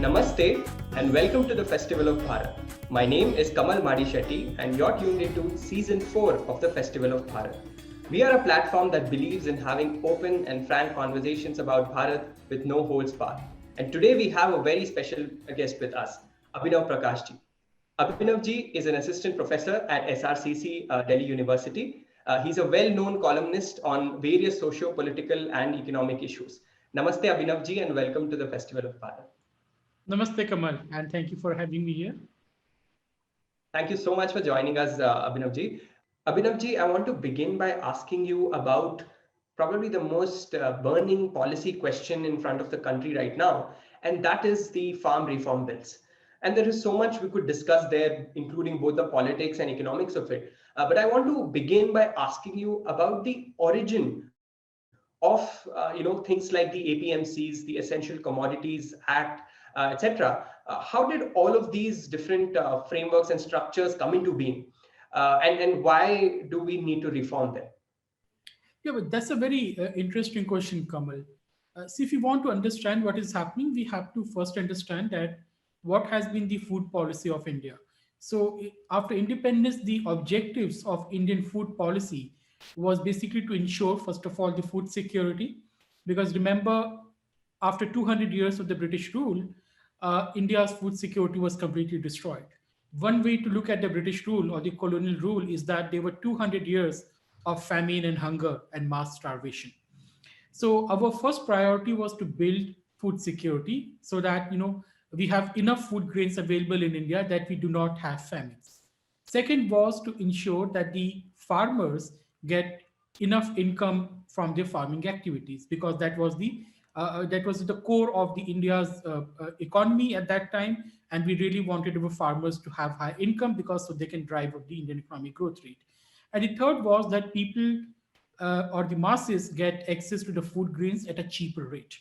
Namaste and welcome to the Festival of Bharat. My name is Kamal Madishetty and you're tuned into Season 4 of the Festival of Bharat. We are a platform that believes in having open and frank conversations about Bharat with no holds barred. And today we have a very special guest with us, Abhinav Prakash ji. Abhinav ji is an assistant professor at SRCC Delhi University. He's a well-known columnist on various socio-political and economic issues. Namaste Abhinav ji and welcome to the Festival of Bharat. Namaste, Kamal, and thank you for having me here. Thank you so much for joining us, Abhinav ji. Abhinav ji, I want to begin by asking you about probably the most burning policy question in front of the country right now, and that is the farm reform bills. And there is so much we could discuss there, including both the politics and economics of it. But I want to begin by asking you about the origin of things like the APMCs, the Essential Commodities Act, etc. How did all of these different frameworks and structures come into being? And why do we need to reform them? Yeah, but that's a very interesting question, Kamal. See, if you want to understand what is happening, we have to first understand that what has been the food policy of India. So after independence, the objectives of Indian food policy was basically to ensure, first of all, the food security. Because remember, after 200 years of the British rule, India's food security was completely destroyed. One way to look at the British rule or the colonial rule is that there were 200 years of famine and hunger and mass starvation. So our first priority was to build food security so that we have enough food grains available in India that we do not have famines. Second was to ensure that the farmers get enough income from their farming activities because that was the core of the India's economy at that time, and we really wanted our farmers to have high income because so they can drive up the Indian economic growth rate. And the third was that people or the masses get access to the food grains at a cheaper rate.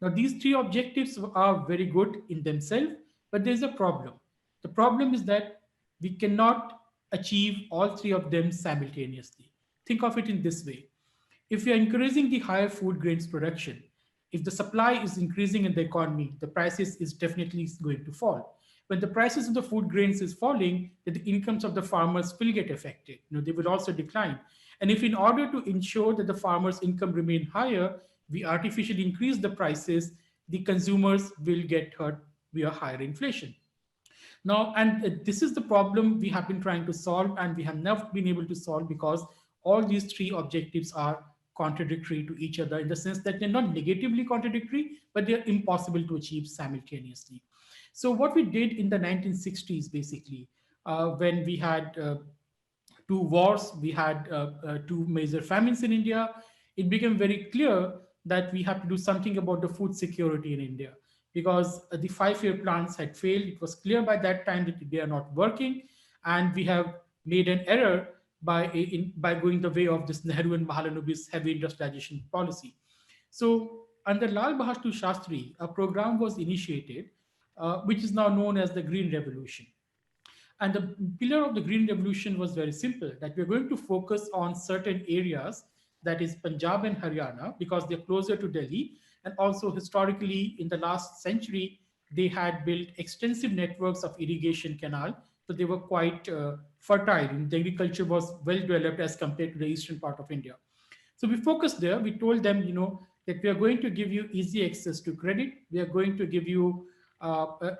Now, these three objectives are very good in themselves, but there's a problem. The problem is that we cannot achieve all three of them simultaneously. Think of it in this way. If we are increasing the higher food grains production, if the supply is increasing in the economy, the prices is definitely going to fall. When the prices of the food grains is falling, then the incomes of the farmers will get affected. They will also decline. And if in order to ensure that the farmers' income remain higher, we artificially increase the prices, the consumers will get hurt via higher inflation. Now, and this is the problem we have been trying to solve, and we have never been able to solve because all these three objectives are contradictory to each other in the sense that they're not negatively contradictory, but they're impossible to achieve simultaneously. So what we did in the 1960s, basically, when we had two wars, we had two major famines in India, it became very clear that we have to do something about the food security in India because the 5-year plans had failed. It was clear by that time that they are not working, and we have made an error by going the way of this Nehru and Mahalanobis heavy industrialization policy. So under Lal Bahadur Shastri, a program was initiated, which is now known as the Green Revolution. And the pillar of the Green Revolution was very simple, that we're going to focus on certain areas, that is Punjab and Haryana, because they're closer to Delhi. And also historically, in the last century, they had built extensive networks of irrigation canal. So they were quite fertile. The agriculture was well developed as compared to the eastern part of India. So we focused there. We told them, that we are going to give you easy access to credit. We are going to give you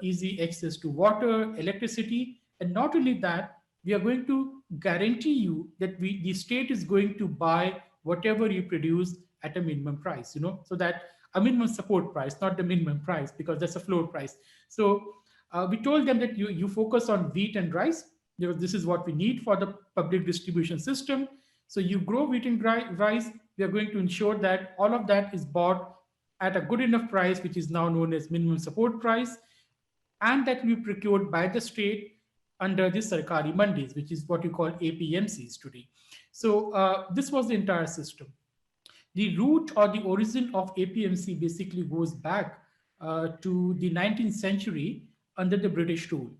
easy access to water, electricity. And not only that, we are going to guarantee you that the state is going to buy whatever you produce at a minimum price, so that a minimum support price, not the minimum price, because that's a floor price. So we told them that you focus on wheat and rice. This is what we need for the public distribution system. So you grow wheat and rice. We are going to ensure that all of that is bought at a good enough price, which is now known as minimum support price, and that will be procured by the state under the Sarkari Mandis, which is what you call APMCs today. So this was the entire system. The root or the origin of APMC basically goes back to the 19th century under the British rule,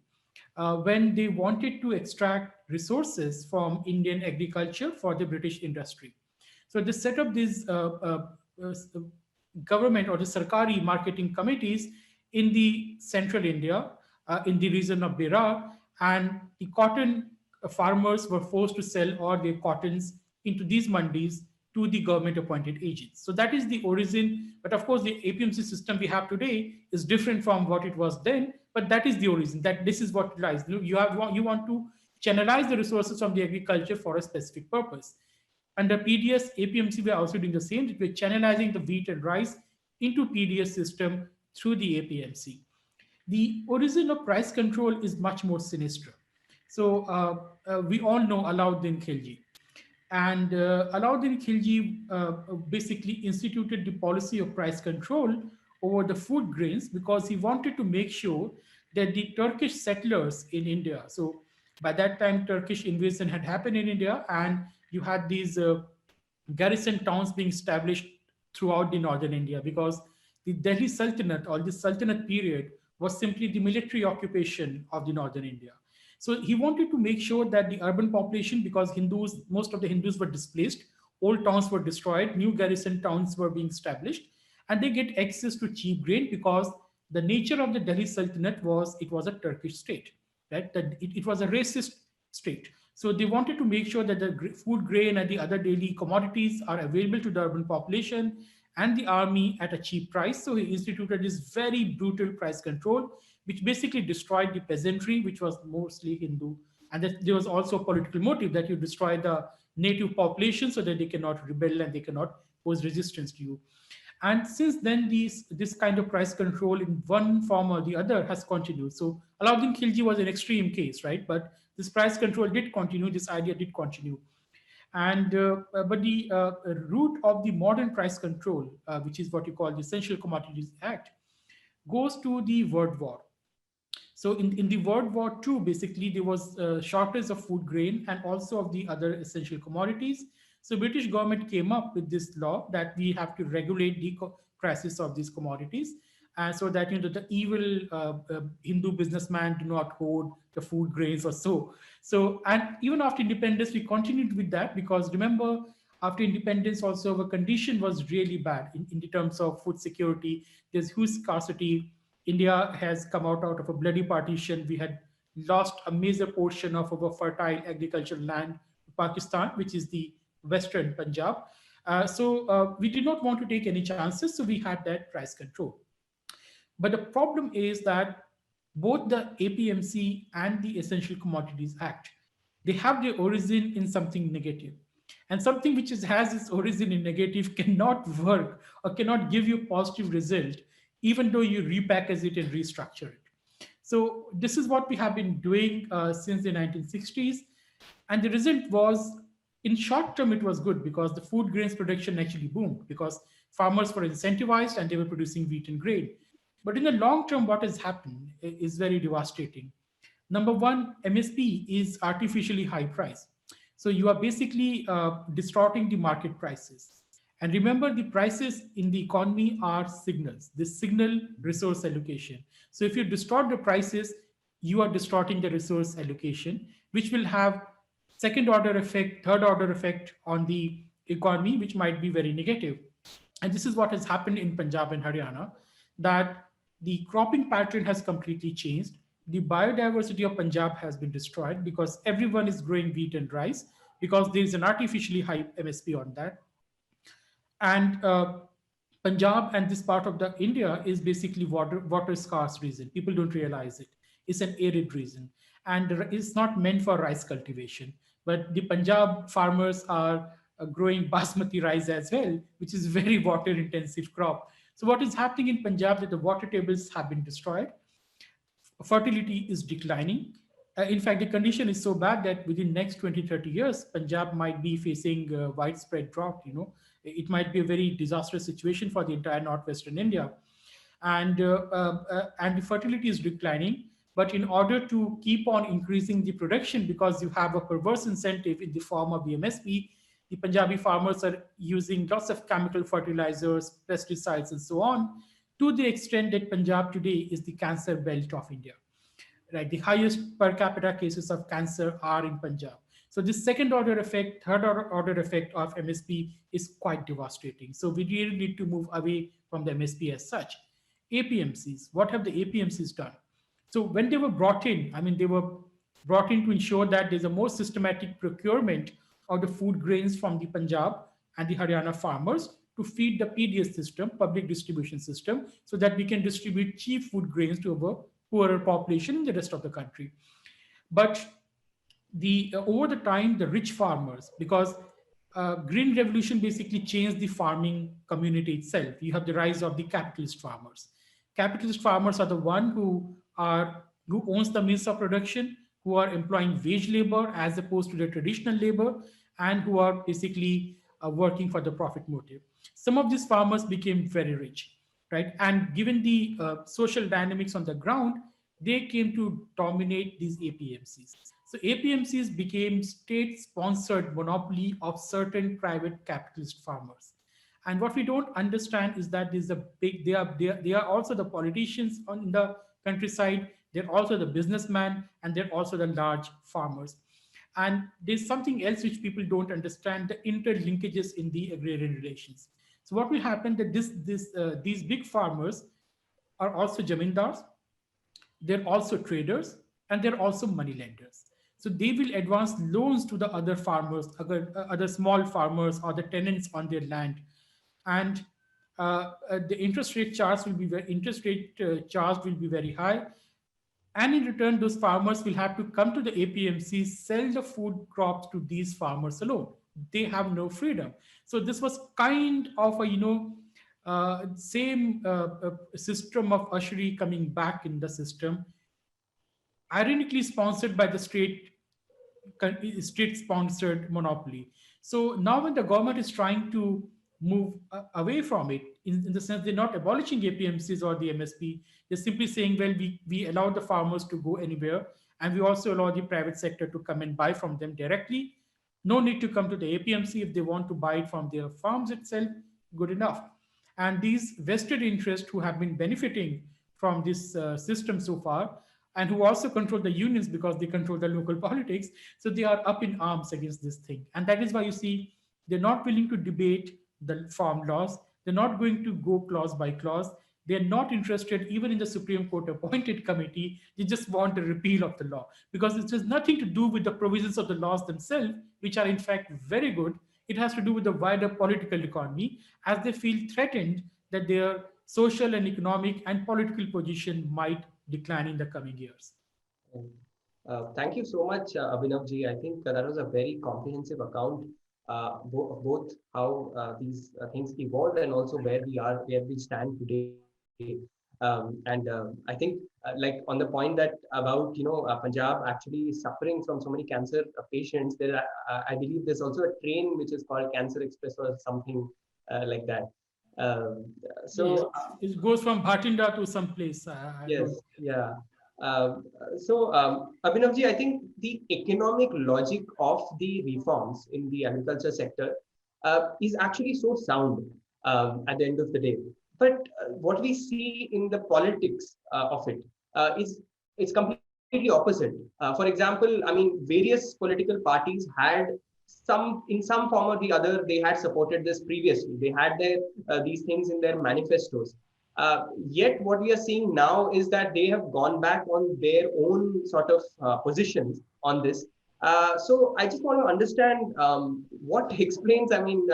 when they wanted to extract resources from Indian agriculture for the British industry. So they set up these government or the Sarkari marketing committees in the central India, in the region of Berar, and the cotton farmers were forced to sell all their cottons into these mandis to the government appointed agents. So that is the origin. But of course, the APMC system we have today is different from what it was then. But that is the origin. That this is what lies. You want to channelize the resources from the agriculture for a specific purpose. Under PDS, APMC, we are also doing the same. We're channelizing the wheat and rice into PDS system through the APMC. The origin of price control is much more sinister. So we all know Alauddin Khilji. And Alauddin Khilji basically instituted the policy of price control over the food grains because he wanted to make sure that the Turkish settlers in India, so by that time, Turkish invasion had happened in India, and you had these garrison towns being established throughout the northern India because the Delhi Sultanate or the Sultanate period was simply the military occupation of the northern India. So he wanted to make sure that the urban population, because most of the Hindus were displaced, old towns were destroyed, new garrison towns were being established, and they get access to cheap grain because the nature of the Delhi Sultanate was it was a Turkish state, right? That it was a racist state. So they wanted to make sure that the food grain and the other daily commodities are available to the urban population and the army at a cheap price. So he instituted this very brutal price control, which basically destroyed the peasantry, which was mostly Hindu. And that there was also a political motive that you destroy the native population so that they cannot rebel and they cannot pose resistance to you. And since then, this kind of price control in one form or the other has continued. So Alauddin Khilji was an extreme case, right? But this price control did continue, this idea did continue. And but the root of the modern price control, which is what you call the Essential Commodities Act, goes to the World War. So in the World War II, basically there was a shortage of food grain and also of the other essential commodities. So British government came up with this law that we have to regulate the prices of these commodities, and so that the evil Hindu businessman do not hoard the food grains or so. So and even after independence, we continued with that because remember after independence also our condition was really bad in the terms of food security. There's huge scarcity. India has come out of a bloody partition. We had lost a major portion of our fertile agricultural land to Pakistan, which is the western Punjab. So we did not want to take any chances, so we had that price control. But the problem is that both the APMC and the Essential Commodities Act, they have their origin in something negative. And something which has its origin in negative cannot work or cannot give you positive result, even though you repackage it and restructure it. So this is what we have been doing since the 1960s. And the result was, in short term, it was good because the food grains production actually boomed because farmers were incentivized and they were producing wheat and grain. But in the long term, what has happened is very devastating. Number one, MSP is artificially high price. So you are basically distorting the market prices. And remember, the prices in the economy are signals. They signal resource allocation. So if you distort the prices, you are distorting the resource allocation, which will have second order effect, third order effect on the economy, which might be very negative. And this is what has happened in Punjab and Haryana, that the cropping pattern has completely changed. The biodiversity of Punjab has been destroyed because everyone is growing wheat and rice because there is an artificially high MSP on that. And Punjab and this part of the India is basically water scarce region. People don't realize it. It's an arid region, and it's not meant for rice cultivation. But the Punjab farmers are growing basmati rice as well, which is very water intensive crop. So what is happening in Punjab that the water tables have been destroyed, fertility is declining. In fact, the condition is so bad that within next 20, 30 years, Punjab might be facing widespread drought. It might be a very disastrous situation for the entire northwestern India. And the fertility is declining. But in order to keep on increasing the production, because you have a perverse incentive in the form of the MSP, the Punjabi farmers are using lots of chemical fertilizers, pesticides, and so on, to the extent that Punjab today is the cancer belt of India. Right, the highest per capita cases of cancer are in Punjab. So this second order effect, third order effect of MSP is quite devastating. So we really need to move away from the MSP as such. APMCs. What have the APMCs done? So when they were brought in, I mean, they were brought in to ensure that there's a more systematic procurement of the food grains from the Punjab and the Haryana farmers to feed the PDS system, public distribution system, so that we can distribute cheap food grains to our poorer population in the rest of the country. But the over the time, the rich farmers, because green revolution basically changed the farming community itself. You have the rise of the capitalist farmers. Capitalist farmers are the one who owns the means of production, who are employing wage labor as opposed to the traditional labor, and who are basically working for the profit motive. Some of these farmers became very rich, right? And given the social dynamics on the ground, they came to dominate these APMCs. So APMCs became state-sponsored monopoly of certain private capitalist farmers. And what we don't understand is that there's a big, they are also the politicians on the countryside, they're also the businessmen, and they're also the large farmers. And there's something else which people don't understand, the interlinkages in the agrarian relations. So what will happen that these big farmers are also zamindars, they're also traders, and they're also money lenders. So they will advance loans to the other farmers, other small farmers, or the tenants on their land, and the interest rate charged will be very high. And in return, those farmers will have to come to the APMC, sell the food crops to these farmers alone. They have no freedom. So this was kind of a same system of usury coming back in the system, ironically sponsored by the state sponsored monopoly. So now when the government is trying to move away from it, in the sense they're not abolishing APMCs or the MSP, they're simply saying, well, we allow the farmers to go anywhere, and we also allow the private sector to come and buy from them directly. No need to come to the APMC. If they want to buy it from their farms itself, good enough. And these vested interests who have been benefiting from this system so far, and who also control the unions because they control the local politics, so they are up in arms against this thing. And that is why you see they're not willing to debate the farm laws. They're not going to go clause by clause. They're not interested even in the Supreme Court appointed committee. They just want a repeal of the law because it has nothing to do with the provisions of the laws themselves, which are in fact very good. It has to do with the wider political economy, as they feel threatened that their social and economic and political position might decline in the coming years. Thank you so much, Abhinavji. I think that was a very comprehensive account, both how these things evolved and also where we stand today. I think, like on the point that about Punjab actually suffering from so many cancer patients, I believe there's also a train which is called Cancer Express or something like that. Yes, it goes from Bhatinda to some place. Yes, yeah. Abhinavji, I think the economic logic of the reforms in the agriculture sector is actually so sound at the end of the day. But what we see in the politics of it is it's completely opposite. For example, I mean, various political parties had in some form or the other, they had supported this previously. They had these things in their manifestos. Yet what we are seeing now is that they have gone back on their own sort of positions on this. So I just want to understand what explains, I mean,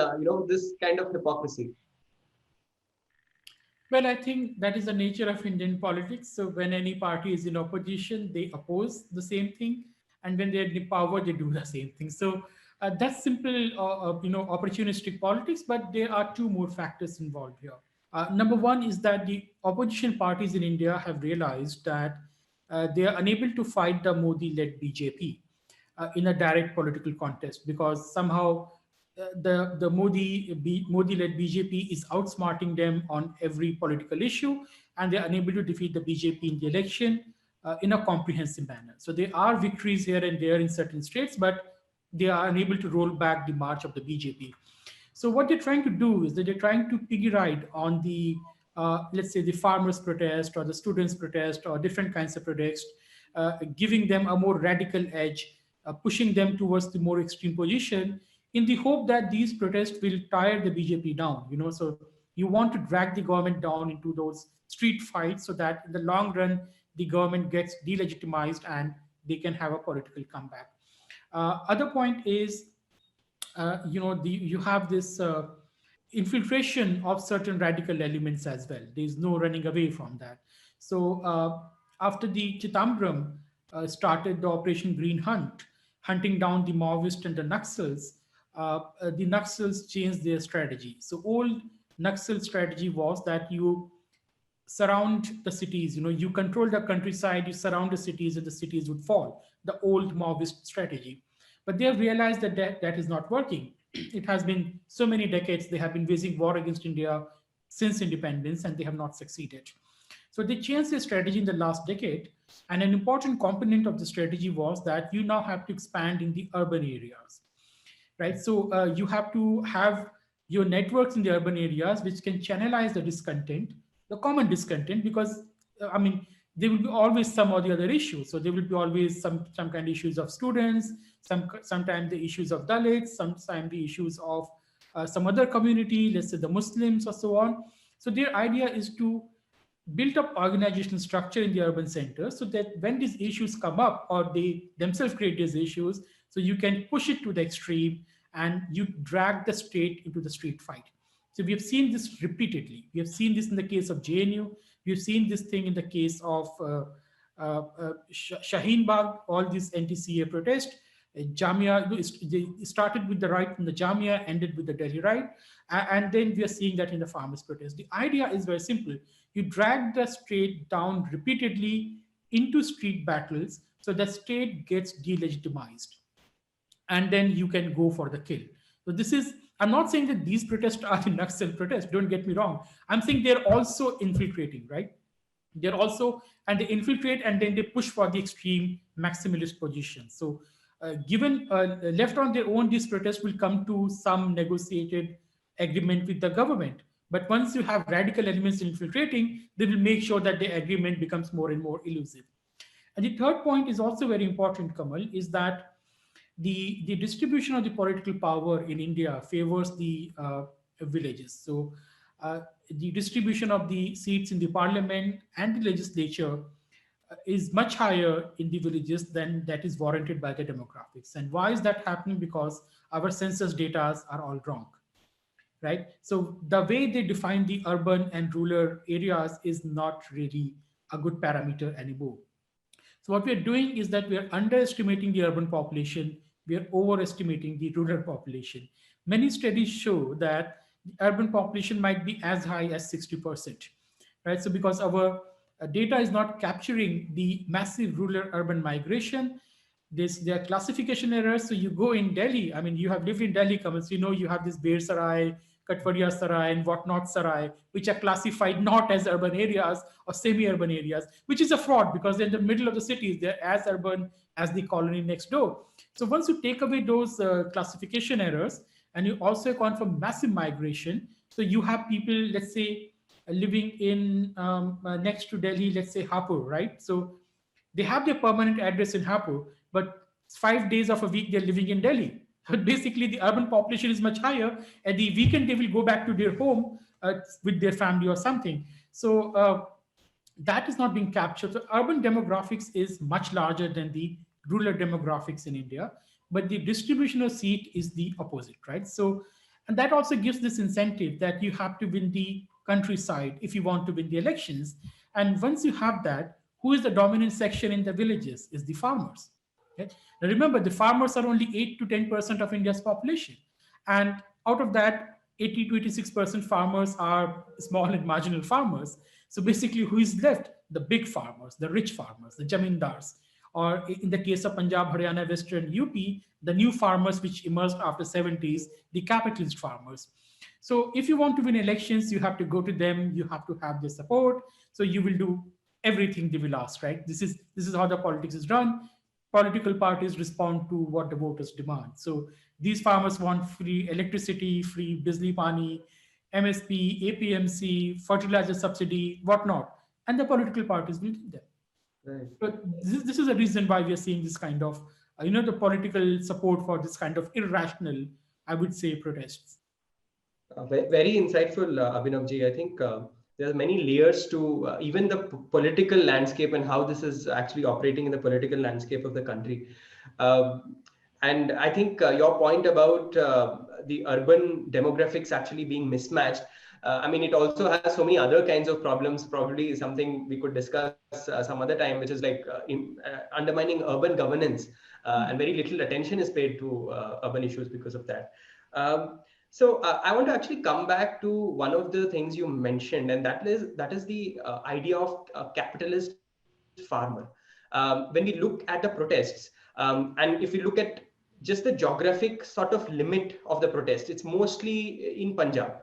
this kind of hypocrisy. Well, I think that is the nature of Indian politics. So when any party is in opposition, they oppose the same thing, and when they're in power, they do the same thing. So that's simple, opportunistic politics. But there are two more factors involved here. Number one is that the opposition parties in India have realized that they are unable to fight the Modi-led BJP in a direct political contest, because somehow the Modi-led BJP is outsmarting them on every political issue, and they are unable to defeat the BJP in the election in a comprehensive manner. So there are victories here and there in certain states, but they are unable to roll back the march of the BJP. So what they're trying to do is that they're trying to piggy ride on the, let's say, the farmers' protest or the students' protest or different kinds of protests, giving them a more radical edge, pushing them towards the more extreme position, in the hope that these protests will tire the BJP down. So You want to drag the government down into those street fights so that in the long run, the government gets delegitimized and they can have a political comeback. Other point is, you have this infiltration of certain radical elements as well. There's no running away from that. So after the Chitambram started the Operation Green Hunt, hunting down the Maoists and the the Naxals changed their strategy. So old Naxal strategy was that you surround the cities, you control the countryside, you surround the cities, and the cities would fall. The old Maoist strategy. But they have realized that that is not working. It has been so many decades, they have been waging war against India since independence, and they have not succeeded. So they changed their strategy in the last decade. And an important component of the strategy was that you now have to expand in the urban areas, right? So you have to have your networks in the urban areas which can channelize the discontent, the common discontent, because there will be always some or the other issues. So there will be always some kind of issues of students, sometimes the issues of Dalits, sometimes the issues of some other community, let's say the Muslims or so on. So their idea is to build up organizational structure in the urban centers so that when these issues come up or they themselves create these issues, so you can push it to the extreme and you drag the state into the street fight. So we have seen this repeatedly. We have seen this in the case of JNU. We have seen this thing in the case of Shaheen Bagh, all these anti-CA protests. Jamia, they started with the right in the Jamia, ended with the Delhi right. And then we are seeing that in the farmers' protest. The idea is very simple. You drag the state down repeatedly into street battles so the state gets delegitimized. And then you can go for the kill. So this is, I'm not saying that these protests are the Naxal protests, don't get me wrong. I'm saying they're also infiltrating, right? They're also, and they infiltrate and then they push for the extreme maximalist position. So given left on their own, these protests will come to some negotiated agreement with the government. But once you have radical elements infiltrating, they will make sure that the agreement becomes more and more elusive. And the third point is also very important, Kamal, is that the distribution of the political power in India favors the villages. So the distribution of the seats in the parliament and the legislature is much higher in the villages than that is warranted by the demographics. And why is that happening? Because our census data are all wrong, right? So the way they define the urban and rural areas is not really a good parameter anymore. So what we are doing is that we are underestimating the urban population, we are overestimating the rural population. Many studies show that the urban population might be as high as 60%, right? So because our data is not capturing the massive rural-urban migration, there are classification errors. So you go in Delhi, I mean, you have lived in Delhi, Kamal, so you know you have this Bear Sarai, Katwadia Sarai, and whatnot Sarai, which are classified not as urban areas or semi-urban areas, which is a fraud because they're in the middle of the cities. They're as urban as the colony next door. So once you take away those classification errors, and you also account for massive migration, so you have people, let's say, living in next to Delhi, let's say Hapur, right? So they have their permanent address in Hapur, but 5 days of a week they're living in Delhi. But basically, the urban population is much higher. At the weekend, they will go back to their home with their family or something. So that is not being captured. So urban demographics is much larger than the rural demographics in India, but the distribution of seat is the opposite, right? So, and that also gives this incentive that you have to win the countryside if you want to win the elections. And once you have that, who is the dominant section in the villages? Is the farmers. Okay? Now remember, the farmers are only 8 to 10% of India's population. And out of that, 80 to 86% farmers are small and marginal farmers. So basically, who is left? The big farmers, the rich farmers, the jamindars. Or in the case of Punjab, Haryana, Western UP, the new farmers which emerged after 70s, the capitalist farmers. So if you want to win elections, you have to go to them, you have to have their support. So you will do everything they will ask, right? This is how the politics is run. Political parties respond to what the voters demand. So these farmers want free electricity, free Bijli Pani, MSP, APMC, fertilizer subsidy, whatnot. And the political parties will give them. Right. So this is a reason why we are seeing this kind of, the political support for this kind of irrational, I would say, protests. Very insightful, Abhinavji. I think there are many layers to even the political landscape and how this is actually operating in the political landscape of the country. Um and I think your point about the urban demographics actually being mismatched. I mean, it also has so many other kinds of problems. Probably something we could discuss some other time, which is like undermining urban governance, and very little attention is paid to urban issues because of that. Um, so I want to actually come back to one of the things you mentioned, and that is the idea of a capitalist farmer. When we look at the protests, and if we look at just the geographic sort of limit of the protest, it's mostly in Punjab.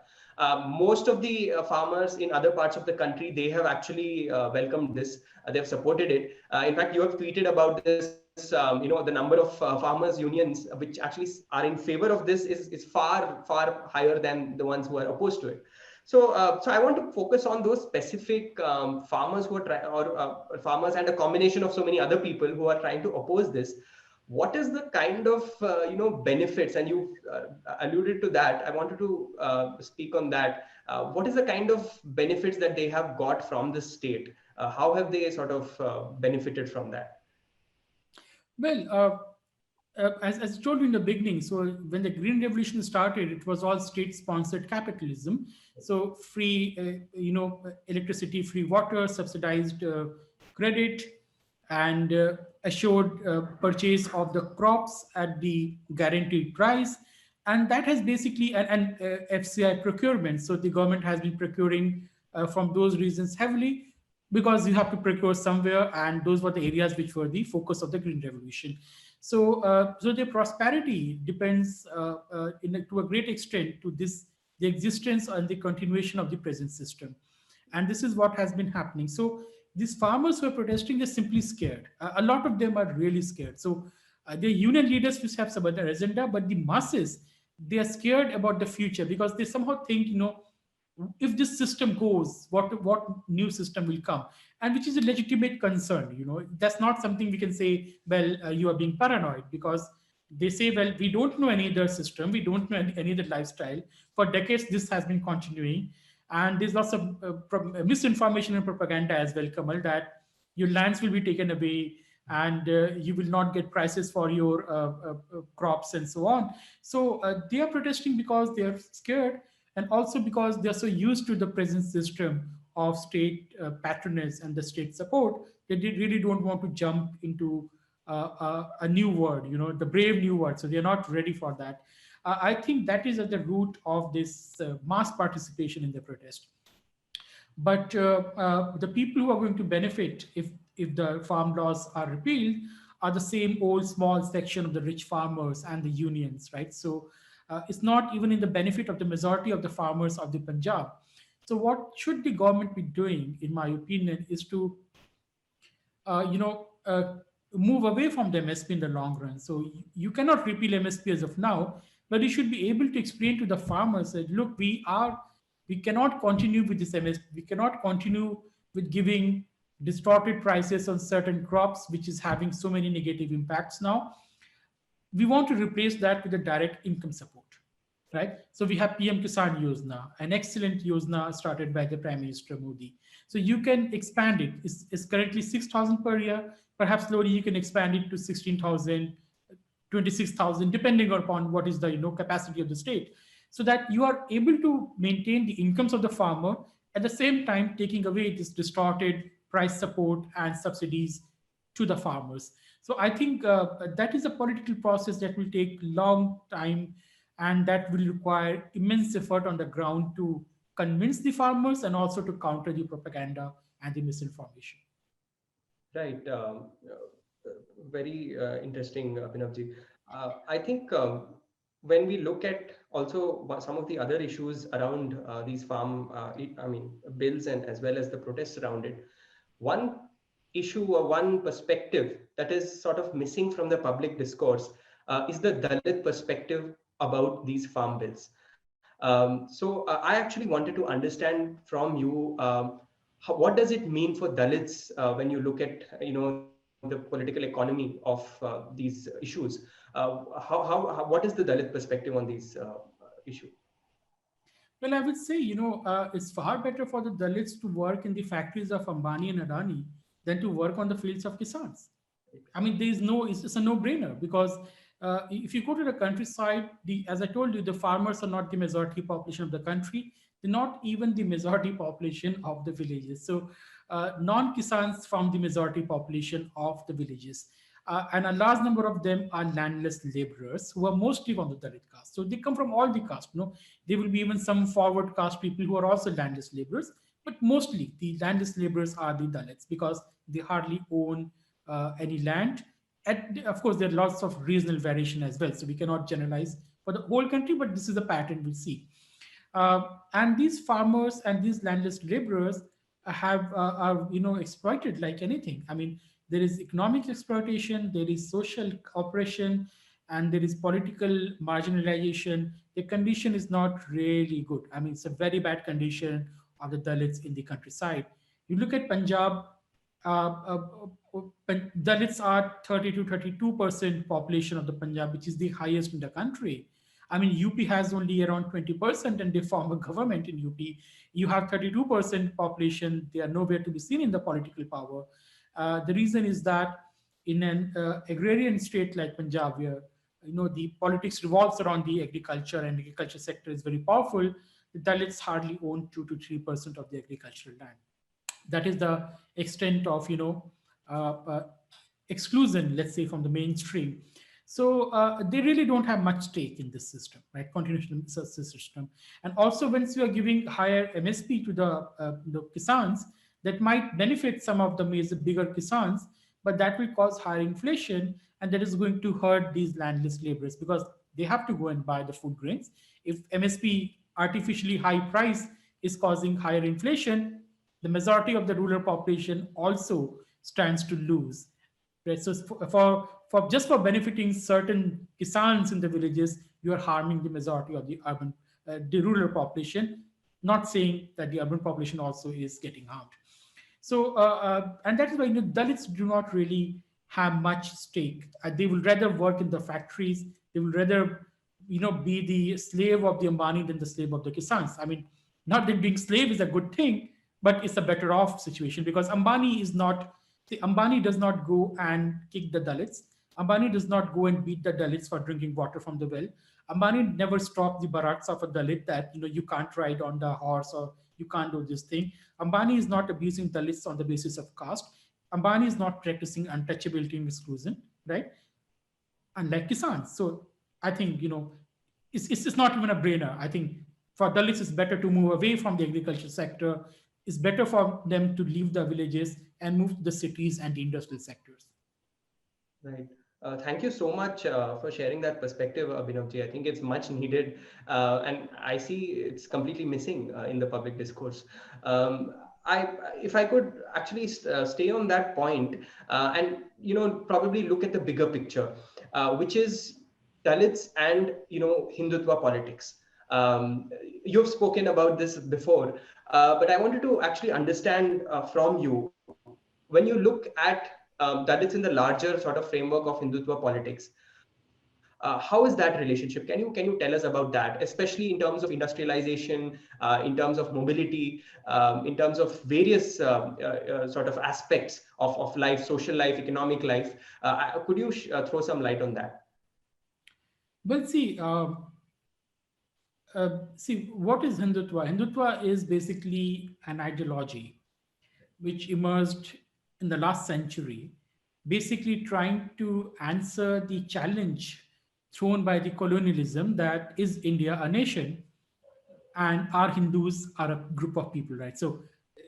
Most of the farmers in other parts of the country, they have actually welcomed this. They've supported it. In fact, you have tweeted about this. The number of farmers unions which actually are in favor of this is far higher than the ones who are opposed to it. So I want to focus on those specific farmers who are farmers and a combination of so many other people who are trying to oppose this. What is the kind of benefits, and you alluded to that. I wanted to speak on that. What is the kind of benefits that they have got from the state? How have they sort of benefited from that? Well, as I told you in the beginning, so when the Green Revolution started, it was all state-sponsored capitalism. So free, electricity, free water, subsidized credit, and assured purchase of the crops at the guaranteed price. And that has basically, and FCI procurement. So the government has been procuring from those reasons heavily, because you have to procure somewhere, and those were the areas which were the focus of the Green Revolution. So their prosperity depends to a great extent to this, the existence and the continuation of the present system. And this is what has been happening. So these farmers who are protesting, they're simply scared. A lot of them are really scared. So the union leaders which have some other agenda, but the masses, they are scared about the future, because they somehow think, if this system goes, what new system will come, and which is a legitimate concern. That's not something we can say, well, you are being paranoid, because they say, well, we don't know any other system, we don't know any other lifestyle. For decades this has been continuing, and there's lots of misinformation and propaganda as well, Kamal, that your lands will be taken away, and you will not get prices for your crops and so on. So they are protesting because they are scared, and also because they're so used to the present system of state patronage and the state support, that they really don't want to jump into a new word, the brave new word. So they're not ready for that. I think that is at the root of this mass participation in the protest. But the people who are going to benefit if the farm laws are repealed are the same old small section of the rich farmers and the unions, right? So it's not even in the benefit of the majority of the farmers of the Punjab. So what should the government be doing, in my opinion, is to move away from the MSP in the long run. So you cannot repeal MSP as of now, but you should be able to explain to the farmers that, look, we cannot continue with this MSP. We cannot continue with giving distorted prices on certain crops, which is having so many negative impacts now. We want to replace that with a direct income support, right? So we have PM Kisan Yojana, an excellent Yojana started by the Prime Minister Modi. So you can expand it. It's currently 6,000 per year. Perhaps slowly you can expand it to 16,000, 26,000, depending upon what is the capacity of the state, so that you are able to maintain the incomes of the farmer, at the same time taking away this distorted price support and subsidies to the farmers. So I think that is a political process that will take long time, and that will require immense effort on the ground to convince the farmers and also to counter the propaganda and the misinformation. Right. Very interesting, Abhinavji. I think when we look at also some of the other issues around these bills, and as well as the protests around it, one issue or one perspective that is sort of missing from the public discourse is the Dalit perspective about these farm bills. So I actually wanted to understand from you, what does it mean for Dalits when you look at the political economy of these issues? What is the Dalit perspective on these issues? Well, I would say, it's far better for the Dalits to work in the factories of Ambani and Adani than to work on the fields of Kisans. I mean, there is no, it's a no-brainer because if you go to the countryside, as I told you, the farmers are not the majority population of the country. They're not even the majority population of the villages. So non-Kisans form the majority population of the villages. And a large number of them are landless laborers who are mostly from the Dalit caste. So they come from all the caste. There will be even some forward caste people who are also landless laborers, but mostly the landless laborers are the Dalits because they hardly own any land. And of course, there are lots of regional variation as well. So we cannot generalize for the whole country, but this is a pattern we see. And these farmers and these landless laborers have are exploited like anything. I mean, there is economic exploitation, there is social oppression, and there is political marginalization. The condition is not really good. I mean, it's a very bad condition of the Dalits in the countryside. You look at Punjab, Dalits are 30 to 32% population of the Punjab, which is the highest in the country. I mean, UP has only around 20%, and they form a government in UP. You have 32% population; they are nowhere to be seen in the political power. The reason is that in an agrarian state like Punjab, where the politics revolves around the agriculture and agriculture sector is very powerful, the Dalits hardly own 2 to 3% of the agricultural land. That is the extent of uh, exclusion, let's say, from the mainstream. So they really don't have much stake in this system, right? Continuation system. And also, once you are giving higher MSP to the kisans, that might benefit some of the bigger kisans, but that will cause higher inflation, and that is going to hurt these landless laborers because they have to go and buy the food grains. If MSP artificially high price is causing higher inflation, the majority of the rural population also stands to lose. Right? So for just for benefiting certain kisans in the villages, you are harming the majority of the rural population. Not saying that the urban population also is getting harmed. So and that is why Dalits do not really have much stake. They will rather work in the factories. They will rather be the slave of the Ambani than the slave of the Kisans. I mean, not that being slave is a good thing, but it's a better off situation because Ambani is not. See, Ambani does not go and kick the Dalits. Ambani does not go and beat the Dalits for drinking water from the well. Ambani never stopped the barracks of a Dalit that you can't ride on the horse or you can't do this thing. Ambani is not abusing Dalits on the basis of caste. Ambani is not practicing untouchability and exclusion, right? Unlike Kisans. So I think it's not even a brainer. I think for Dalits, it's better to move away from the agriculture sector. It's better for them to leave the villages and move to the cities and the industrial sectors. Right. Thank you so much for sharing that perspective, Abhinavji. I think it's much needed, and I see it's completely missing in the public discourse. If I could actually stay on that point, and probably look at the bigger picture, which is Dalits and Hindutva politics. You've spoken about this before, but I wanted to actually understand from you when you look at Dalits in the larger sort of framework of Hindutva politics. How is that relationship? Can you tell us about that, especially in terms of industrialization, in terms of mobility, in terms of various sort of aspects of life, social life, economic life? Could you throw some light on that? Well, see, what is Hindutva? Hindutva is basically an ideology which emerged in the last century, basically trying to answer the challenge thrown by the colonialism that is India a nation and our Hindus are a group of people, right? So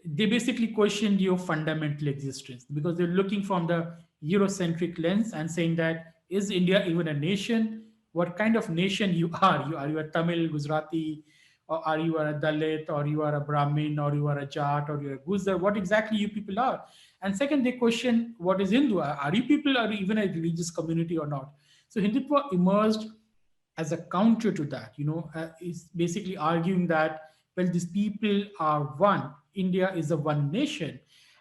they basically questioned your fundamental existence because they're looking from the Eurocentric lens and saying that is India even a nation? What kind of nation you are? You a Tamil, Gujarati, or are you a Dalit, or you are a Brahmin, or you are a Jat, or you're a Gujar? What exactly you people are? And second, they question what is Hindu? Are you people are even a religious community or not? So Hindutva emerged as a counter to that, is basically arguing that, well, these people are one. India is a one nation.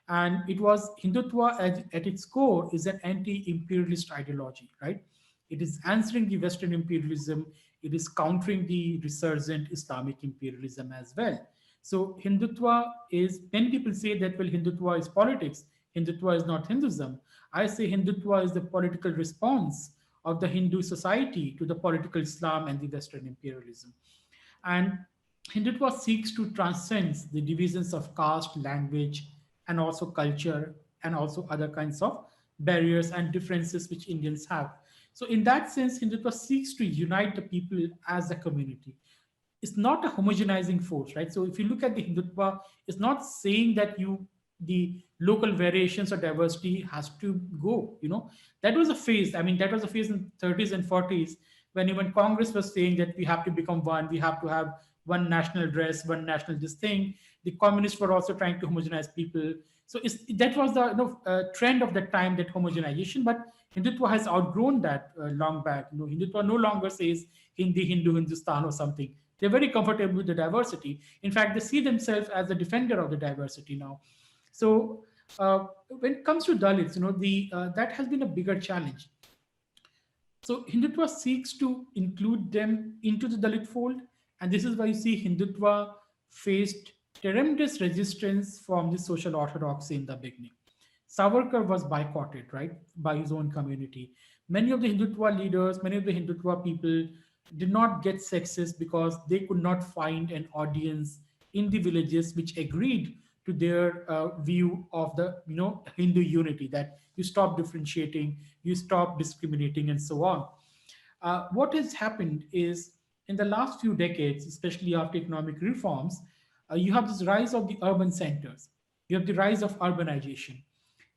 And it was Hindutva at its core is an anti-imperialist ideology, right? It is answering the Western imperialism. It is countering the resurgent Islamic imperialism as well. So Hindutva is, many people say that, well, Hindutva is politics. Hindutva is not Hinduism. I say Hindutva is the political response of the Hindu society to the political Islam and the Western imperialism. And Hindutva seeks to transcend the divisions of caste, language, and also culture, and also other kinds of barriers and differences which Indians have. So, in that sense, Hindutva seeks to unite the people as a community. It's not a homogenizing force, right? So, if you look at the Hindutva, it's not saying that the local variations or diversity has to go. That was a phase. I mean, that was a phase in 30s and 40s when even Congress was saying that we have to become one, we have to have one national dress, one national this thing. The communists were also trying to homogenize people. So that was the trend of that time, that homogenization. But Hindutva has outgrown that long back. Hindutva no longer says Hindi, Hindu, Hindustan or something. They're very comfortable with the diversity. In fact, they see themselves as the defender of the diversity now. So when it comes to Dalits, that has been a bigger challenge. So Hindutva seeks to include them into the Dalit fold, and this is why you see Hindutva faced tremendous resistance from the social orthodoxy in the beginning. Savarkar was boycotted, right, by his own community. Many of the Hindutva leaders, many of the Hindutva people did not get success because they could not find an audience in the villages which agreed to their view of the Hindu unity, that you stop differentiating, you stop discriminating, and so on. What has happened is, in the last few decades, especially after economic reforms, you have this rise of the urban centers. You have the rise of urbanization.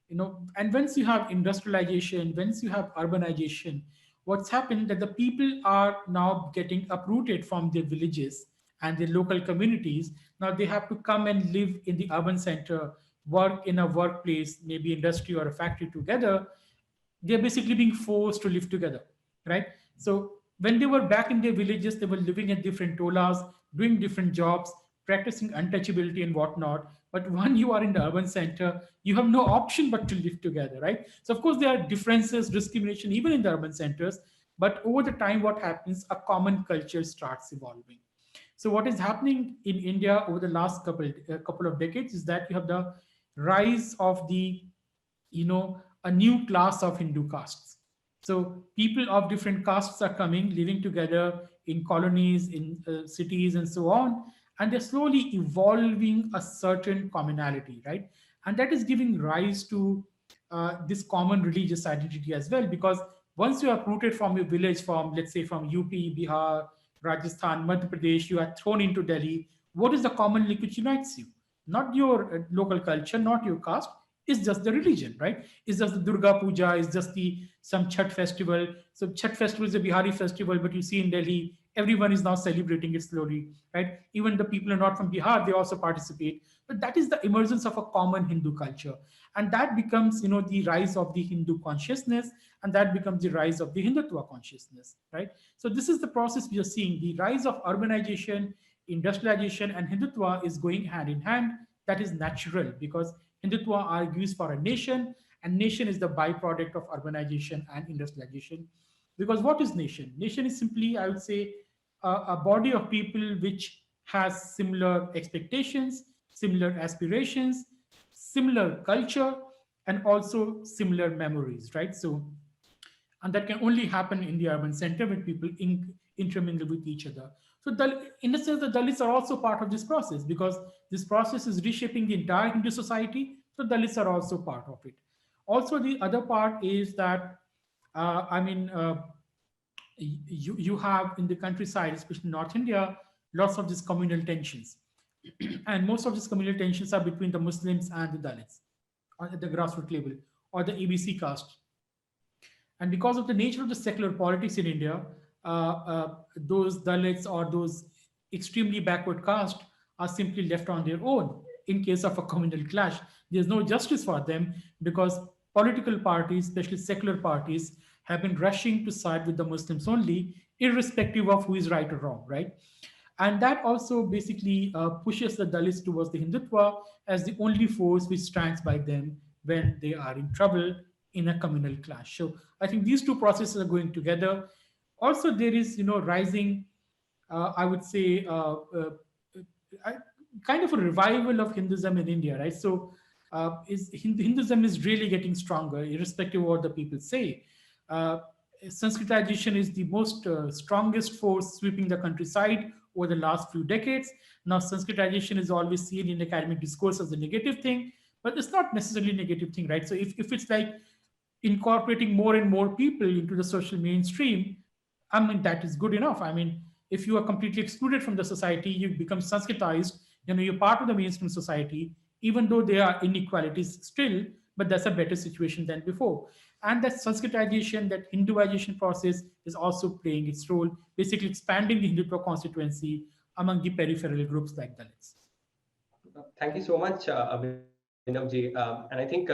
And once you have industrialization, once you have urbanization, what's happened that the people are now getting uprooted from their villages and their local communities. Now they have to come and live in the urban center, work in a workplace, maybe industry or a factory together. They're basically being forced to live together, right? So when they were back in their villages, they were living in different tolas, doing different jobs, practicing untouchability and whatnot. But when you are in the urban center, you have no option but to live together, right? So of course there are differences, discrimination even in the urban centers. But over the time, what happens? A common culture starts evolving. So what is happening in India over the last couple of decades is that you have the rise of a new class of Hindu castes. So people of different castes are coming, living together in colonies, in cities, and so on, and they're slowly evolving a certain commonality, right? And that is giving rise to this common religious identity as well, because once you are uprooted from your village, from let's say from UP, Bihar, Rajasthan, Madhya Pradesh, you are thrown into Delhi. What is the common link which unites you? Not your local culture, not your caste. It's just the religion, right? It's just the Durga Puja, it's just some Chhat festival. So Chhat festival is a Bihari festival, but you see in Delhi, everyone is now celebrating it slowly, right? Even the people who are not from Bihar, they also participate. But that is the emergence of a common Hindu culture. And that becomes, the rise of the Hindu consciousness, and that becomes the rise of the Hindutva consciousness, right? So this is the process we are seeing. The rise of urbanization, industrialization, and Hindutva is going hand in hand. That is natural because Hindutva argues for a nation, and nation is the byproduct of urbanization and industrialization. Because what is nation? Nation is simply, I would say, a body of people which has similar expectations, similar aspirations, similar culture, and also similar memories, right? So, and that can only happen in the urban center when people intermingle with each other. So, in a sense, the Dalits are also part of this process because this process is reshaping the entire Hindu society. So, Dalits are also part of it. Also, the other part is that, you have in the countryside, especially North India, lots of these communal tensions. And most of these communal tensions are between the Muslims and the Dalits at the grassroots level or the ABC caste. And because of the nature of the secular politics in India, those Dalits or those extremely backward caste are simply left on their own in case of a communal clash. There's no justice for them because political parties, especially secular parties, have been rushing to side with the Muslims only, irrespective of who is right or wrong, right? And that also basically pushes the Dalits towards the Hindutva as the only force which stands by them when they are in trouble in a communal clash. So I think these two processes are going together. Also, there is rising, I would say, I- kind of a revival of Hinduism in India, right? So, Hinduism is really getting stronger, irrespective of what the people say. Uh, Sanskritization is the most strongest force sweeping the countryside over the last few decades. Now, Sanskritization is always seen in academic discourse as a negative thing, but it's not necessarily a negative thing, right? So, if it's like incorporating more and more people into the social mainstream, I mean, that is good enough. I mean, if you are completely excluded from the society, you become Sanskritized, you're part of the mainstream society, even though there are inequalities still, but that's a better situation than before. And that Sanskritization, that Hinduization process is also playing its role, basically expanding the Hindutva constituency among the peripheral groups like Dalits. Thank you so much, Abhinav ji. And I think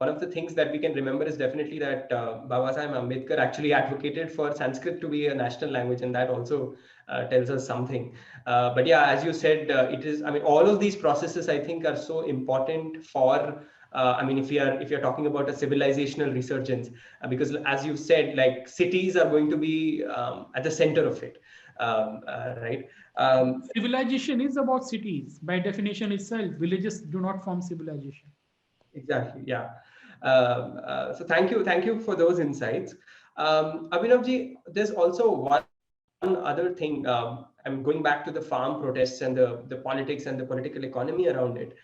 one of the things that we can remember is definitely that Baba Sahib Ambedkar actually advocated for Sanskrit to be a national language, and that also tells us something. But yeah, as you said, it is. I mean, all of these processes I think are so important for. I mean, if you're talking about a civilizational resurgence, because as you said, like cities are going to be at the center of it, right? Um, Civilization is about cities. By definition itself, villages do not form civilization. Exactly. Yeah. So thank you for those insights. Abhinavji, there's also one other thing. I'm going back to the farm protests and the politics and the political economy around it,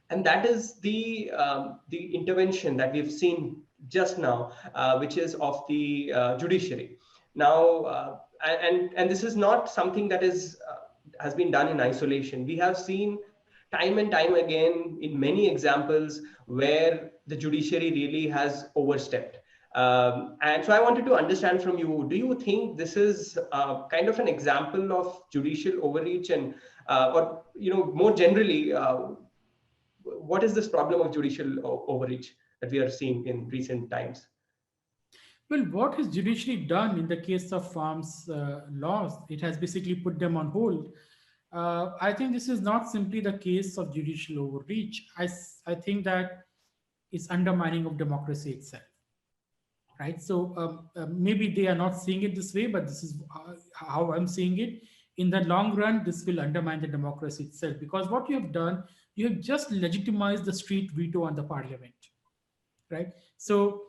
and that is the intervention that we've seen just now, which is of the judiciary. Now, and this is not something that is has been done in isolation. We have seen time and time again in many examples where the judiciary really has overstepped. And so I wanted to understand from you, do you think this is kind of an example of judicial overreach, and or more generally, what is this problem of judicial overreach that we are seeing in recent times? Well, what has judiciary done in the case of farms laws? It has basically put them on hold. I think this is not simply the case of judicial overreach. I think that it's undermining of democracy itself, right? So maybe they are not seeing it this way, but this is how I'm seeing it. In the long run, this will undermine the democracy itself, because what you have done, you have just legitimized the street veto on the parliament, right? So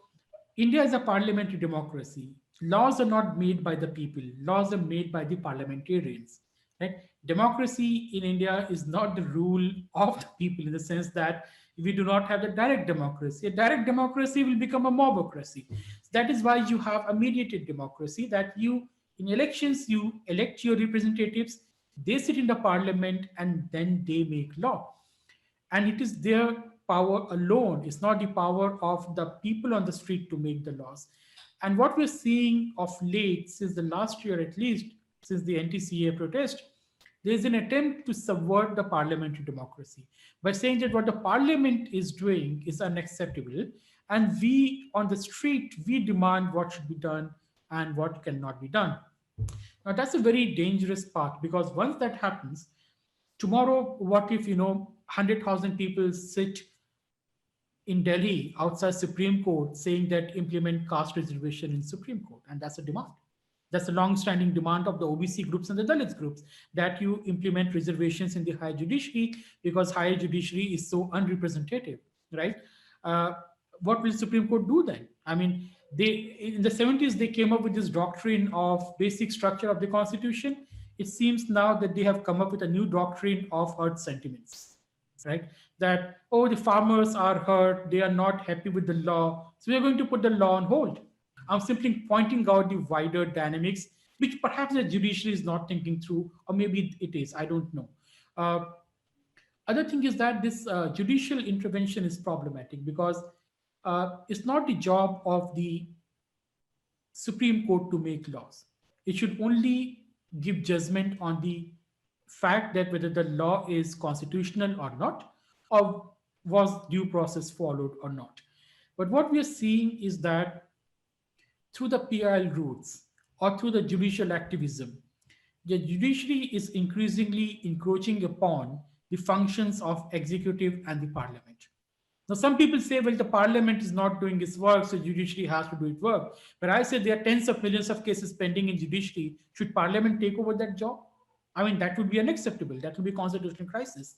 India is a parliamentary democracy. Laws are not made by the people. Laws are made by the parliamentarians, right? Democracy in India is not the rule of the people, in the sense that we do not have a direct democracy. A direct democracy will become a mobocracy. So that is why you have a mediated democracy, that you, in elections, you elect your representatives, they sit in the parliament, and then they make law, and it is their power alone. It's not the power of the people on the street to make the laws. And what we're seeing of late, since the last year at least, since the NTCA protest, there's an attempt to subvert the parliamentary democracy by saying that what the parliament is doing is unacceptable, and we on the street, we demand what should be done and what cannot be done. Now that's a very dangerous path, because once that happens, tomorrow, what if 100,000 people sit in Delhi outside Supreme Court saying that implement caste reservation in Supreme Court, and that's a demand. That's a long-standing demand of the OBC groups and the Dalits groups, that you implement reservations in the higher judiciary, because higher judiciary is so unrepresentative, right? Uh, what will Supreme Court do then? I mean, they in the 70s they came up with this doctrine of basic structure of the constitution. It seems now that they have come up with a new doctrine of earth sentiments, right? That, oh, the farmers are hurt, they are not happy with the law, so we are going to put the law on hold. I'm simply pointing out the wider dynamics, which perhaps the judiciary is not thinking through, or maybe it is, I don't know. uh, Other thing is that this judicial intervention is problematic, because it's not the job of the Supreme Court to make laws. It should only give judgment on the fact that whether the law is constitutional or not, or was due process followed or not. But what we are seeing is that through the PIL routes or through the judicial activism, the judiciary is increasingly encroaching upon the functions of executive and the parliament. Now, some people say, well, the parliament is not doing its work, so judiciary has to do its work. But I say there are tens of millions of cases pending in judiciary. Should parliament take over that job? I mean, that would be unacceptable. That would be a constitutional crisis.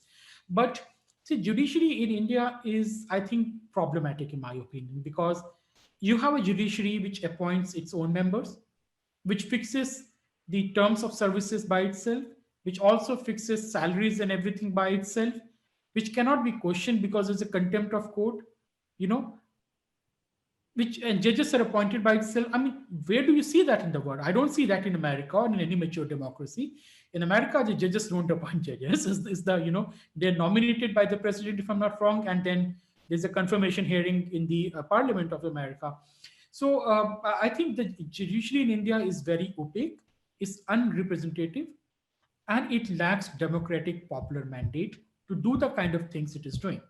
But see, judiciary in India is, I think, problematic in my opinion, because you have a judiciary which appoints its own members, which fixes the terms of services by itself, which also fixes salaries and everything by itself, which cannot be questioned because there's a contempt of court, you know, which and judges are appointed by itself. I mean, where do you see that in the world? I don't see that in America or in any mature democracy. In America, the judges don't appoint judges. Is the they're nominated by the president, if I'm not wrong, and then there's a confirmation hearing in the Parliament of America. So I think the judiciary in India is very opaque, is unrepresentative, and it lacks democratic popular mandate to do the kind of things it is doing.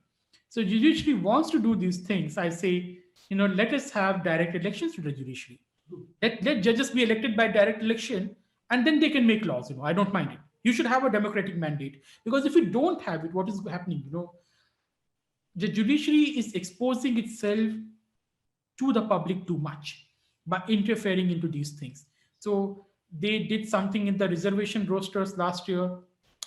So judiciary wants to do these things. I say, let us have direct elections to the judiciary. Let judges be elected by direct election, and then they can make laws. I don't mind it. You should have a democratic mandate, because if you don't have it, what is happening? The judiciary is exposing itself to the public too much by interfering into these things. So they did something in the reservation rosters last year.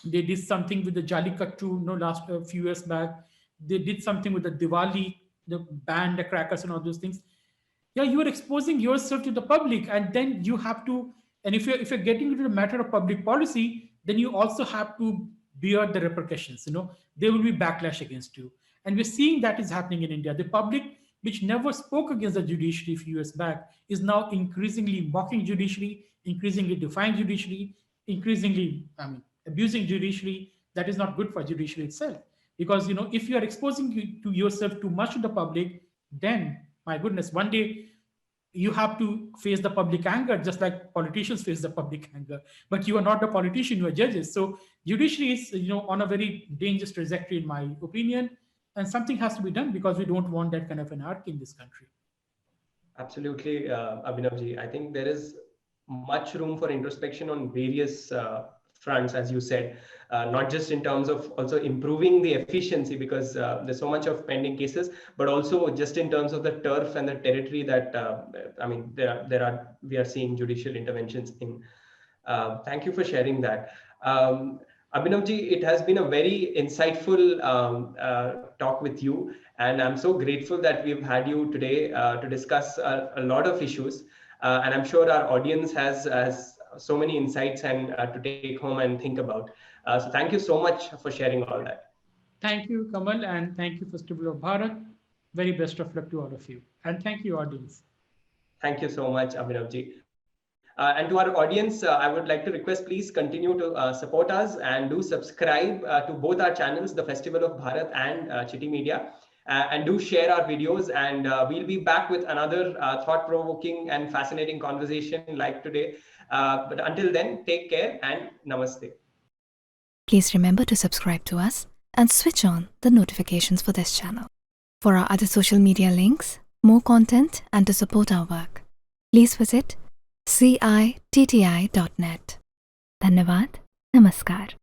They did something with the Jallikattu, last a few years back. They did something with the Diwali, the ban the crackers and all those things. Yeah, you are exposing yourself to the public, and then you have to. And if you're getting into the matter of public policy, then you also have to bear the repercussions. There will be backlash against you, and we're seeing that is happening in India. The public, which never spoke against the judiciary a few years back, is now increasingly mocking judiciary, increasingly defying judiciary, increasingly, abusing judiciary. That is not good for judiciary itself. Because, if you are exposing to yourself too much to the public, then, my goodness, one day you have to face the public anger, just like politicians face the public anger. But you are not a politician, you are judges. So judiciary is, on a very dangerous trajectory, in my opinion. And something has to be done, because we don't want that kind of anarchy in this country. Absolutely, Abhinavji. I think there is much room for introspection on various fronts, as you said, not just in terms of also improving the efficiency, because there's so much of pending cases, but also just in terms of the turf and the territory that we are seeing judicial interventions in. Thank you for sharing that. Abhinavji, it has been a very insightful talk with you, and I'm so grateful that we've had you today to discuss a lot of issues. And I'm sure our audience has so many insights and to take home and think about. So thank you so much for sharing all that. Thank you, Kamal, and thank you, Festival of Bharat. Very best of luck to all of you. And thank you, audience. Thank you so much, Abhinavji. And to our audience, I would like to request, please continue to support us and do subscribe to both our channels, the Festival of Bharat and Citti Media. And do share our videos, and we'll be back with another thought-provoking and fascinating conversation like today. But until then, take care and namaste. Please remember to subscribe to us and switch on the notifications for this channel. For our other social media links, more content, and to support our work, please visit citti.net. Dhanyavad. Namaskar.